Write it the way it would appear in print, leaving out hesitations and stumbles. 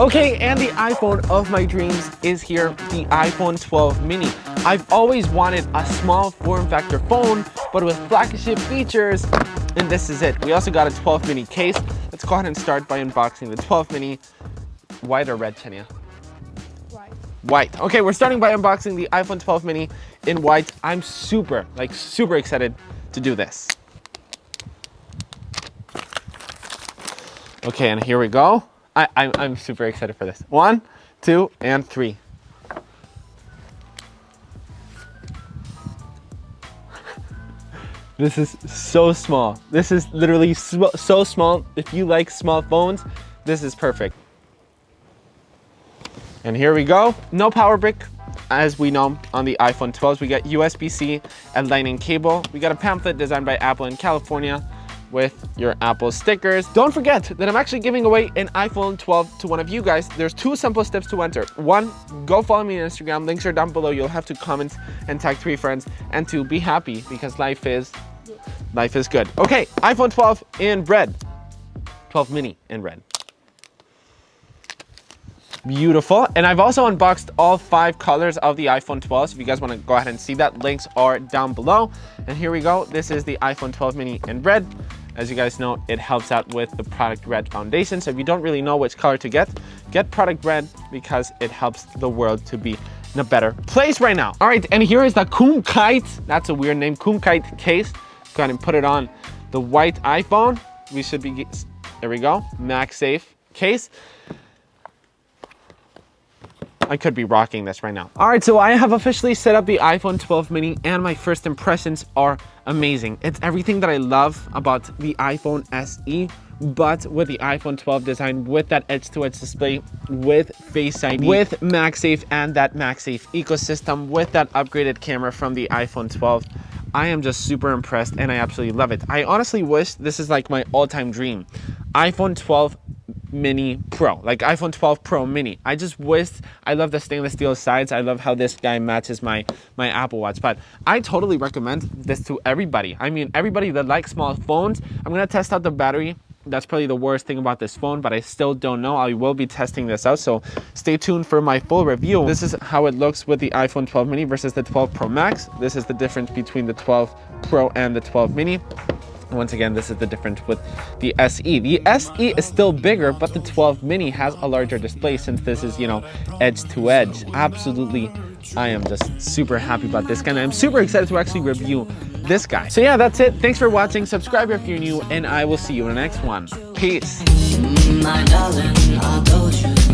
Okay, and the iPhone of my dreams is here, the iPhone 12 mini. I've always wanted a small form factor phone, but with flagship features, and this is it. We also got a 12 mini case. Let's go ahead and start by unboxing the 12 mini. White or red, Chenia? White. White. Okay, we're starting by unboxing the iPhone 12 mini in white. I'm super excited to do this. Okay, and here we go. I'm super excited for this. 1, 2, and 3. This is so small. This is literally so small. If you like small phones, this is perfect. And here we go. No power brick. As we know on the iPhone 12s, we got USB-C and Lightning cable. We got a pamphlet designed by Apple in California with your Apple stickers. Don't forget that I'm actually giving away an iPhone 12 to one of you guys. There's 2 simple steps to enter. 1, go follow me on Instagram. Links are down below. You'll have to comment and tag 3 friends. And 2, be happy because life is good. Okay, iPhone 12 in red. 12 mini in red. Beautiful. And I've also unboxed all 5 colors of the iPhone 12. So if you guys want to go ahead and see that, links are down below. And here we go. This is the iPhone 12 mini in red. As you guys know, it helps out with the Product Red foundation. So if you don't really know which color to get Product Red because it helps the world to be in a better place right now. All right, and here is the Kumkite. That's a weird name, Kumkite case. Go ahead and put it on the white iPhone. We should be, there we go, MagSafe case. I could be rocking this right now. All right, so I have officially set up the iPhone 12 mini and my first impressions are amazing. It's everything that I love about the iPhone SE, but with the iPhone 12 design, with that edge-to-edge display, with Face ID, with MagSafe and that MagSafe ecosystem, with that upgraded camera from the iPhone 12. I am just super impressed and I absolutely love it. I honestly wish this is like my all-time dream. iPhone 12 mini Pro, like iPhone 12 Pro mini. I just wish, I love the stainless steel sides. I love how this guy matches my Apple Watch, but I totally recommend this to everybody. I mean, everybody that likes small phones. I'm gonna test out the battery. That's probably the worst thing about this phone, but I still don't know. I will be testing this out, so stay tuned for my full review. This is how it looks with the iPhone 12 mini versus the 12 Pro Max. This is the difference between the 12 Pro and the 12 mini. Once again, this is the difference with the SE. The SE is still bigger, but the 12 mini has a larger display since this is, you know, edge to edge. Absolutely, I am just super happy about this guy. And I'm super excited to actually review this guy. So yeah, that's it. Thanks for watching. Subscribe if you're new, and I will see you in the next one. Peace. My darling, I told you.